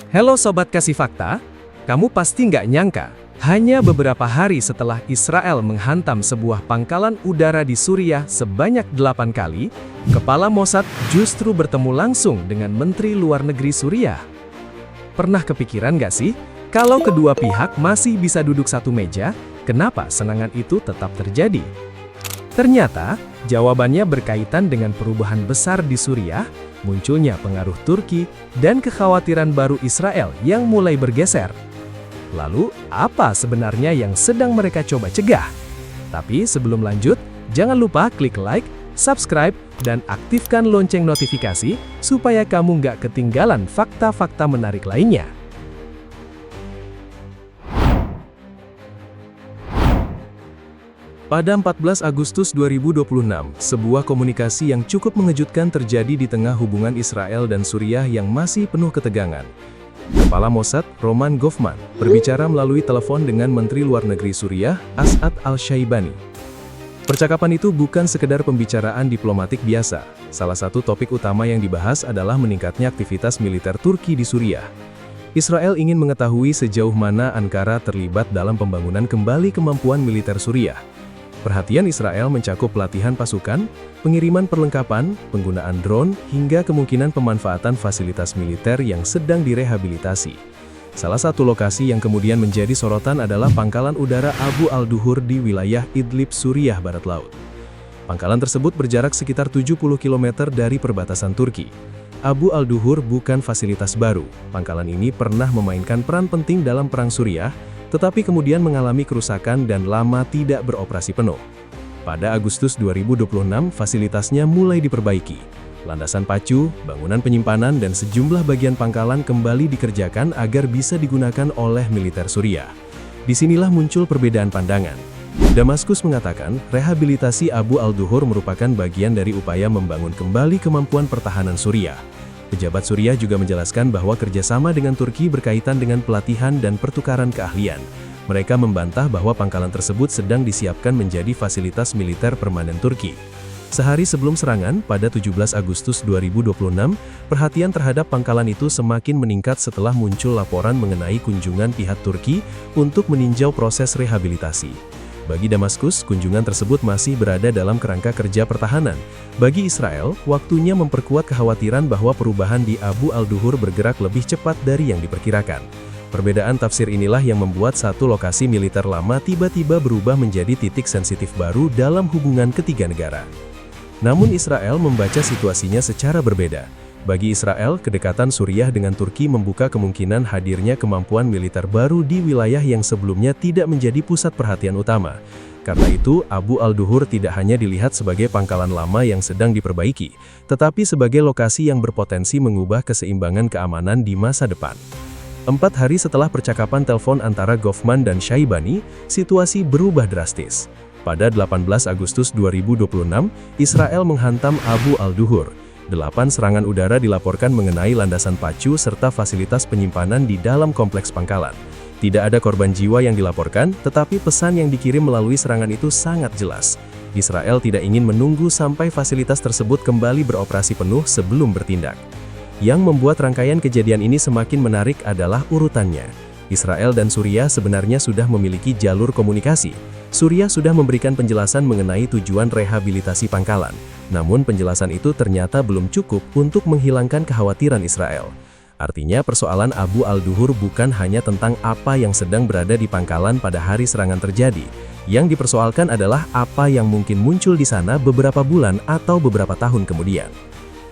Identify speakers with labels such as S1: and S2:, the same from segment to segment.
S1: Halo Sobat Kasih Fakta, kamu pasti nggak nyangka, hanya beberapa hari setelah Israel menghantam sebuah pangkalan udara di Suriah sebanyak 8 kali, Kepala Mossad justru bertemu langsung dengan Menteri Luar Negeri Suriah. Pernah kepikiran nggak sih, kalau kedua pihak masih bisa duduk satu meja, kenapa serangan itu tetap terjadi? Ternyata, jawabannya berkaitan dengan perubahan besar di Suriah, munculnya pengaruh Turki, dan kekhawatiran baru Israel yang mulai bergeser. Lalu, apa sebenarnya yang sedang mereka coba cegah? Tapi sebelum lanjut, jangan lupa klik like, subscribe, dan aktifkan lonceng notifikasi supaya kamu nggak ketinggalan fakta-fakta menarik lainnya. Pada 14 Agustus 2026, sebuah komunikasi yang cukup mengejutkan terjadi di tengah hubungan Israel dan Suriah yang masih penuh ketegangan. Kepala Mossad, Roman Goffman, berbicara melalui telepon dengan Menteri Luar Negeri Suriah, As'ad al-Shaibani. Percakapan itu bukan sekedar pembicaraan diplomatik biasa. Salah satu topik utama yang dibahas adalah meningkatnya aktivitas militer Turki di Suriah. Israel ingin mengetahui sejauh mana Ankara terlibat dalam pembangunan kembali kemampuan militer Suriah. Perhatian Israel mencakup pelatihan pasukan, pengiriman perlengkapan, penggunaan drone, hingga kemungkinan pemanfaatan fasilitas militer yang sedang direhabilitasi. Salah satu lokasi yang kemudian menjadi sorotan adalah pangkalan udara Abu al-Duhur di wilayah Idlib, Suriah Barat Laut. Pangkalan tersebut berjarak sekitar 70 km dari perbatasan Turki. Abu al-Duhur bukan fasilitas baru. Pangkalan ini pernah memainkan peran penting dalam Perang Suriah, tetapi kemudian mengalami kerusakan dan lama tidak beroperasi penuh. Pada Agustus 2026, fasilitasnya mulai diperbaiki. Landasan pacu, bangunan penyimpanan, dan sejumlah bagian pangkalan kembali dikerjakan agar bisa digunakan oleh militer Suriah. Disinilah muncul perbedaan pandangan. Damaskus mengatakan, rehabilitasi Abu al-Duhur merupakan bagian dari upaya membangun kembali kemampuan pertahanan Suriah. Pejabat Suriah juga menjelaskan bahwa kerjasama dengan Turki berkaitan dengan pelatihan dan pertukaran keahlian. Mereka membantah bahwa pangkalan tersebut sedang disiapkan menjadi fasilitas militer permanen Turki. Sehari sebelum serangan, pada 17 Agustus 2026, perhatian terhadap pangkalan itu semakin meningkat setelah muncul laporan mengenai kunjungan pihak Turki untuk meninjau proses rehabilitasi. Bagi Damaskus, kunjungan tersebut masih berada dalam kerangka kerja pertahanan. Bagi Israel, waktunya memperkuat kekhawatiran bahwa perubahan di Abu al-Duhur bergerak lebih cepat dari yang diperkirakan. Perbedaan tafsir inilah yang membuat satu lokasi militer lama tiba-tiba berubah menjadi titik sensitif baru dalam hubungan ketiga negara. Namun Israel membaca situasinya secara berbeda. Bagi Israel, kedekatan Suriah dengan Turki membuka kemungkinan hadirnya kemampuan militer baru di wilayah yang sebelumnya tidak menjadi pusat perhatian utama. Karena itu, Abu al-Duhur tidak hanya dilihat sebagai pangkalan lama yang sedang diperbaiki, tetapi sebagai lokasi yang berpotensi mengubah keseimbangan keamanan di masa depan. 4 hari setelah percakapan telepon antara Goffman dan Shaibani, situasi berubah drastis. Pada 18 Agustus 2026, Israel menghantam Abu al-Duhur. 8 serangan udara dilaporkan mengenai landasan pacu serta fasilitas penyimpanan di dalam kompleks pangkalan. Tidak ada korban jiwa yang dilaporkan, tetapi pesan yang dikirim melalui serangan itu sangat jelas. Israel tidak ingin menunggu sampai fasilitas tersebut kembali beroperasi penuh sebelum bertindak. Yang membuat rangkaian kejadian ini semakin menarik adalah urutannya. Israel dan Suriah sebenarnya sudah memiliki jalur komunikasi. Suriah sudah memberikan penjelasan mengenai tujuan rehabilitasi pangkalan. Namun penjelasan itu ternyata belum cukup untuk menghilangkan kekhawatiran Israel. Artinya persoalan Abu al-Duhur bukan hanya tentang apa yang sedang berada di pangkalan pada hari serangan terjadi. Yang dipersoalkan adalah apa yang mungkin muncul di sana beberapa bulan atau beberapa tahun kemudian.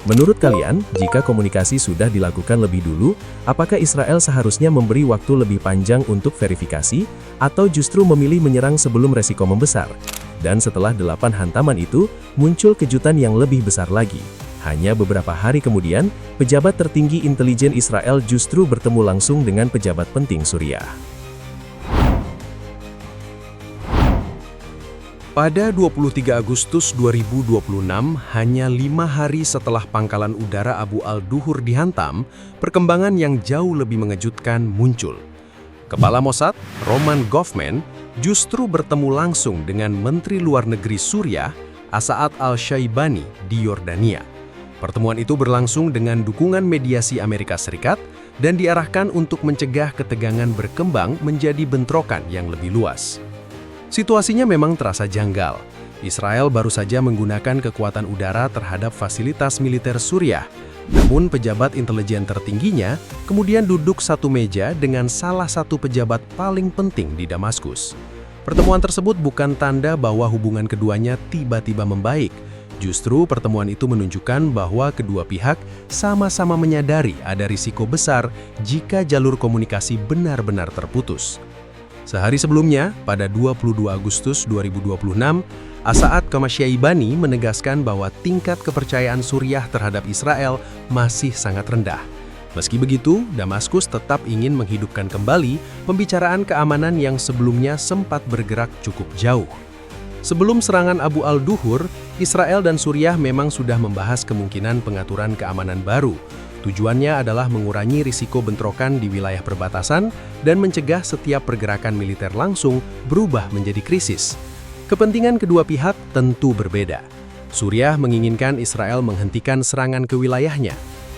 S1: Menurut kalian, jika komunikasi sudah dilakukan lebih dulu, apakah Israel seharusnya memberi waktu lebih panjang untuk verifikasi, atau justru memilih menyerang sebelum resiko membesar? Dan setelah 8 hantaman itu, muncul kejutan yang lebih besar lagi. Hanya beberapa hari kemudian, pejabat tertinggi intelijen Israel justru bertemu langsung dengan pejabat penting Suriah. Pada 23 Agustus 2026, hanya 5 hari setelah pangkalan udara Abu al-Duhur dihantam, perkembangan yang jauh lebih mengejutkan muncul. Kepala Mossad, Roman Goffman, justru bertemu langsung dengan Menteri Luar Negeri Suriah, As'ad al-Shaibani di Yordania. Pertemuan itu berlangsung dengan dukungan mediasi Amerika Serikat,
S2: dan diarahkan untuk mencegah ketegangan berkembang menjadi bentrokan yang lebih luas. Situasinya memang terasa janggal. Israel baru saja menggunakan kekuatan udara terhadap fasilitas militer Suriah, namun pejabat intelijen tertingginya kemudian duduk satu meja dengan salah satu pejabat paling penting di Damaskus. Pertemuan tersebut bukan tanda bahwa hubungan keduanya tiba-tiba membaik. Justru pertemuan itu menunjukkan bahwa kedua pihak sama-sama menyadari ada risiko besar jika jalur komunikasi benar-benar terputus. Sehari sebelumnya, pada 22 Agustus 2026, As'ad Qamashyaibani menegaskan bahwa tingkat kepercayaan Suriah terhadap Israel masih sangat rendah. Meski begitu, Damaskus tetap ingin menghidupkan kembali pembicaraan keamanan yang sebelumnya sempat bergerak cukup jauh. Sebelum serangan Abu al-Duhur, Israel dan Suriah memang sudah membahas kemungkinan pengaturan keamanan baru. Tujuannya adalah mengurangi risiko bentrokan di wilayah perbatasan dan mencegah setiap pergerakan militer langsung berubah menjadi krisis. Kepentingan kedua pihak tentu berbeda. Suriah menginginkan Israel menghentikan serangan ke wilayahnya.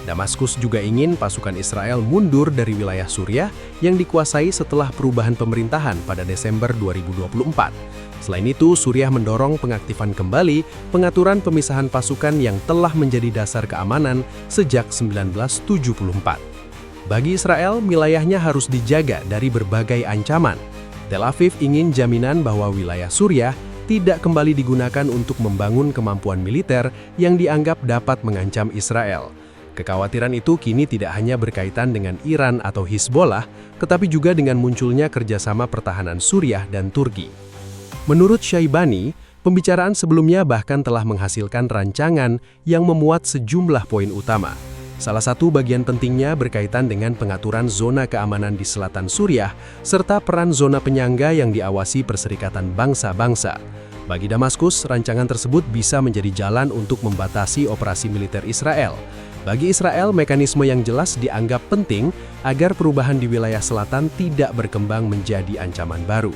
S2: Damaskus juga ingin pasukan Israel mundur dari wilayah Suriah yang dikuasai setelah perubahan pemerintahan pada Desember 2024. Selain itu, Suriah mendorong pengaktifan kembali pengaturan pemisahan pasukan yang telah menjadi dasar keamanan sejak 1974. Bagi Israel, wilayahnya harus dijaga dari berbagai ancaman. Tel Aviv ingin jaminan bahwa wilayah Suriah tidak kembali digunakan untuk membangun kemampuan militer yang dianggap dapat mengancam Israel. Kekhawatiran itu kini tidak hanya berkaitan dengan Iran atau Hizbollah, tetapi juga dengan munculnya kerjasama pertahanan Suriah dan Turki. Menurut Syaibani, pembicaraan sebelumnya bahkan telah menghasilkan rancangan yang memuat sejumlah poin utama. Salah satu bagian pentingnya berkaitan dengan pengaturan zona keamanan di selatan Suriah, serta peran zona penyangga yang diawasi Perserikatan Bangsa-Bangsa. Bagi Damaskus, rancangan tersebut bisa menjadi jalan untuk membatasi operasi militer Israel. Bagi Israel, mekanisme yang jelas dianggap penting agar perubahan di wilayah selatan tidak berkembang menjadi ancaman baru.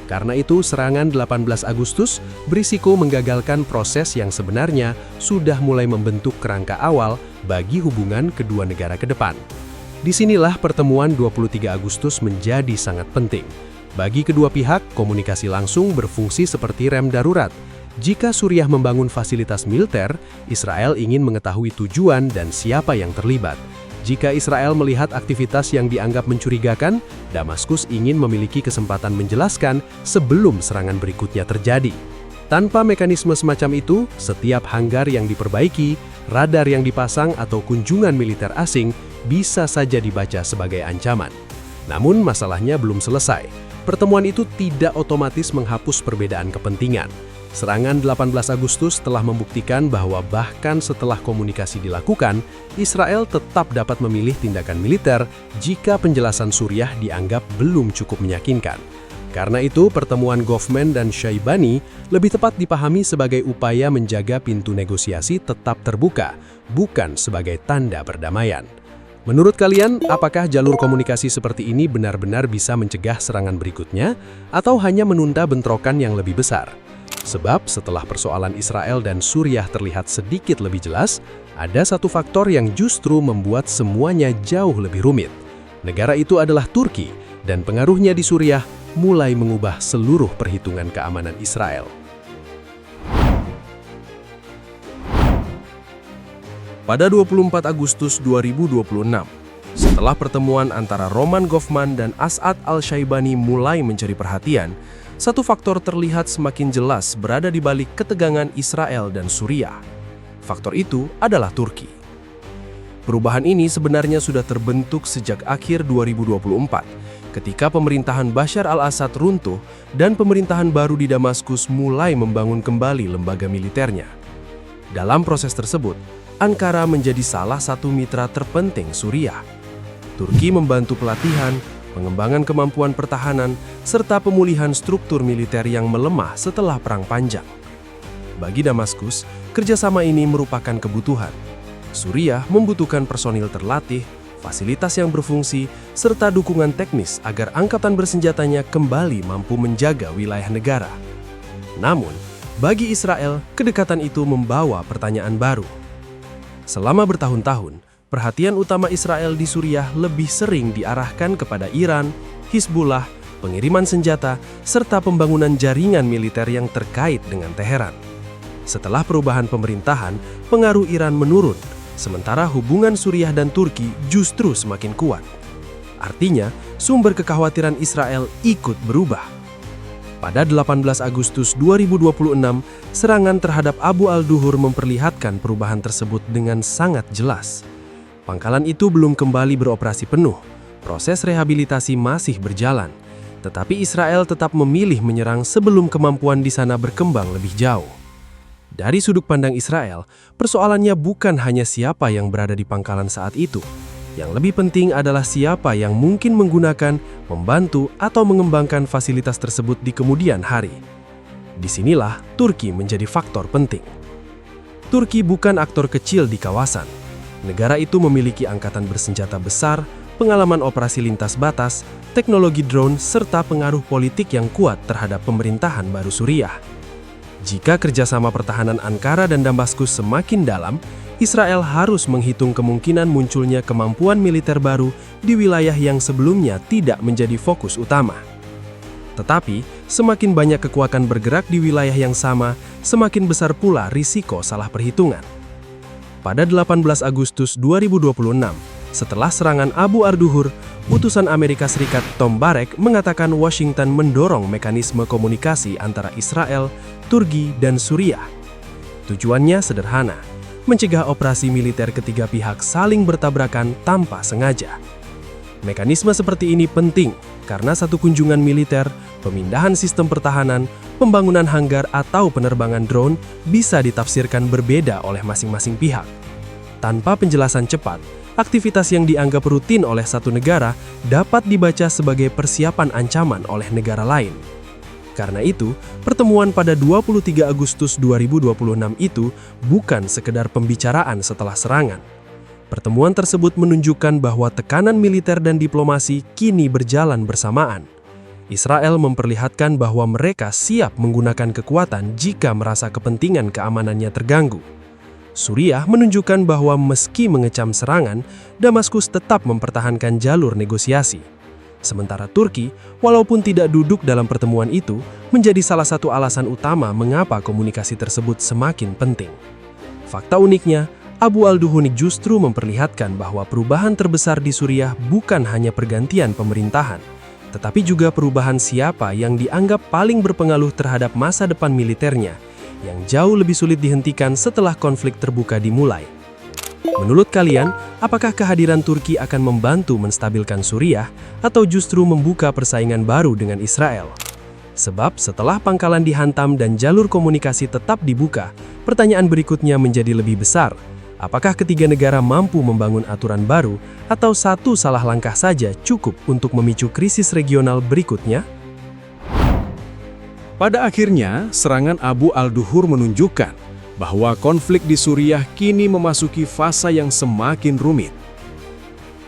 S2: Karena itu, serangan 18 Agustus berisiko menggagalkan proses yang sebenarnya sudah mulai membentuk kerangka awal bagi hubungan kedua negara ke depan. Disinilah pertemuan 23 Agustus menjadi sangat penting. Bagi kedua pihak, komunikasi langsung berfungsi seperti rem darurat. Jika Suriah membangun fasilitas militer, Israel ingin mengetahui tujuan dan siapa yang terlibat. Jika Israel melihat aktivitas yang dianggap mencurigakan, Damaskus ingin memiliki kesempatan menjelaskan sebelum serangan berikutnya terjadi. Tanpa mekanisme semacam itu, setiap hanggar yang diperbaiki, radar yang dipasang atau kunjungan militer asing bisa saja dibaca sebagai ancaman. Namun masalahnya belum selesai. Pertemuan itu tidak otomatis menghapus perbedaan kepentingan. Serangan 18 Agustus telah membuktikan bahwa bahkan setelah komunikasi dilakukan, Israel tetap dapat memilih tindakan militer jika penjelasan Suriah dianggap belum cukup meyakinkan. Karena itu, pertemuan Goffman dan Syaibani lebih tepat dipahami sebagai upaya menjaga pintu negosiasi tetap terbuka, bukan sebagai tanda perdamaian. Menurut kalian, apakah jalur komunikasi seperti ini benar-benar bisa mencegah serangan berikutnya, atau hanya menunda bentrokan yang lebih besar? Sebab setelah persoalan Israel dan Suriah terlihat sedikit lebih jelas, ada satu faktor yang justru membuat semuanya jauh lebih rumit. Negara itu adalah Turki, dan pengaruhnya di Suriah mulai mengubah seluruh perhitungan keamanan Israel.
S1: Pada 24 Agustus 2026, setelah pertemuan antara Roman Goffman dan As'ad al-Syaibani mulai mencari perhatian, satu faktor terlihat semakin jelas berada di balik ketegangan Israel dan Suriah. Faktor itu adalah Turki. Perubahan ini sebenarnya sudah terbentuk sejak akhir 2024, ketika pemerintahan Bashar al-Assad runtuh dan pemerintahan baru di Damaskus mulai membangun kembali lembaga militernya. Dalam proses tersebut, Ankara menjadi salah satu mitra terpenting Suriah. Turki membantu pelatihan, pengembangan kemampuan pertahanan, serta pemulihan struktur militer yang melemah setelah Perang Panjang. Bagi Damaskus, kerjasama ini merupakan kebutuhan. Suriah membutuhkan personil terlatih, fasilitas yang berfungsi, serta dukungan teknis agar angkatan bersenjatanya kembali mampu menjaga wilayah negara. Namun, bagi Israel, kedekatan itu membawa pertanyaan baru. Selama bertahun-tahun,
S2: perhatian utama Israel di Suriah lebih sering diarahkan kepada Iran, Hizbullah, pengiriman senjata, serta pembangunan jaringan militer yang terkait dengan Teheran. Setelah perubahan pemerintahan, pengaruh Iran menurun, sementara hubungan Suriah dan Turki justru semakin kuat. Artinya, sumber kekhawatiran Israel ikut berubah. Pada 18 Agustus 2026, serangan terhadap Abu al-Duhur memperlihatkan perubahan tersebut dengan sangat jelas. Pangkalan itu belum kembali beroperasi penuh, proses rehabilitasi masih berjalan, tetapi Israel tetap memilih menyerang sebelum kemampuan di sana berkembang lebih jauh. Dari sudut pandang Israel, persoalannya bukan hanya siapa yang berada di pangkalan saat itu. Yang lebih penting adalah siapa yang mungkin menggunakan, membantu, atau mengembangkan fasilitas tersebut di kemudian hari. Disinilah Turki menjadi faktor penting. Turki bukan aktor kecil di kawasan. Negara itu memiliki angkatan bersenjata besar, pengalaman operasi lintas batas, teknologi drone, serta pengaruh politik yang kuat terhadap pemerintahan baru Suriah. Jika kerjasama pertahanan Ankara dan Damaskus semakin dalam, Israel harus menghitung kemungkinan munculnya kemampuan militer baru di wilayah yang sebelumnya tidak menjadi fokus utama. Tetapi, semakin banyak kekuatan bergerak di wilayah yang sama, semakin besar pula risiko salah perhitungan. Pada 18 Agustus 2026, setelah serangan Abu al-Duhur, utusan Amerika Serikat Tom Barrack mengatakan Washington mendorong mekanisme komunikasi antara Israel, Turki, dan Suriah. Tujuannya sederhana, mencegah operasi militer ketiga pihak saling bertabrakan tanpa sengaja. Mekanisme seperti ini penting karena satu kunjungan militer, pemindahan sistem pertahanan, pembangunan hanggar atau penerbangan drone bisa ditafsirkan berbeda oleh masing-masing pihak. Tanpa penjelasan cepat, aktivitas yang dianggap rutin oleh satu negara dapat dibaca sebagai persiapan ancaman oleh negara lain. Karena itu, pertemuan pada 23 Agustus 2026 itu bukan sekedar pembicaraan setelah serangan. Pertemuan tersebut menunjukkan bahwa tekanan militer dan diplomasi kini berjalan bersamaan. Israel memperlihatkan bahwa mereka siap menggunakan kekuatan jika merasa kepentingan keamanannya terganggu. Suriah menunjukkan bahwa meski mengecam serangan, Damaskus tetap mempertahankan jalur negosiasi. Sementara Turki, walaupun tidak duduk dalam pertemuan itu, menjadi salah satu alasan utama mengapa komunikasi tersebut semakin penting. Fakta uniknya, Abu al-Duhur justru memperlihatkan bahwa perubahan terbesar di Suriah bukan hanya pergantian pemerintahan, tetapi juga perubahan siapa yang dianggap paling berpengaruh terhadap masa depan militernya, yang jauh lebih sulit dihentikan setelah konflik terbuka dimulai. Menurut kalian, apakah kehadiran Turki akan membantu menstabilkan Suriah atau justru membuka persaingan baru dengan Israel? Sebab setelah pangkalan dihantam dan jalur komunikasi tetap dibuka, pertanyaan berikutnya menjadi lebih besar. Apakah ketiga negara mampu membangun aturan baru atau satu salah langkah saja cukup untuk memicu krisis regional berikutnya?
S3: Pada akhirnya, serangan Abu al-Duhur menunjukkan bahwa konflik di Suriah kini memasuki fase yang semakin rumit.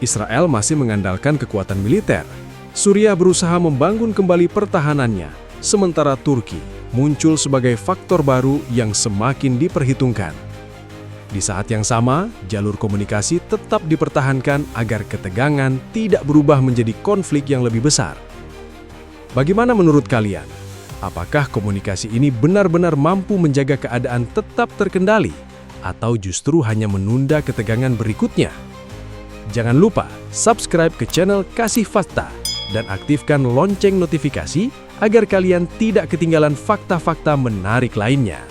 S3: Israel masih mengandalkan kekuatan militer. Suriah berusaha membangun kembali pertahanannya, sementara Turki muncul sebagai faktor baru yang semakin diperhitungkan. Di saat yang sama, jalur komunikasi tetap dipertahankan agar ketegangan tidak berubah menjadi konflik yang lebih besar. Bagaimana menurut kalian? Apakah komunikasi ini benar-benar mampu menjaga keadaan tetap terkendali, atau justru hanya menunda ketegangan berikutnya? Jangan lupa subscribe ke channel Kasih Fakta dan aktifkan lonceng notifikasi agar kalian tidak ketinggalan fakta-fakta menarik lainnya.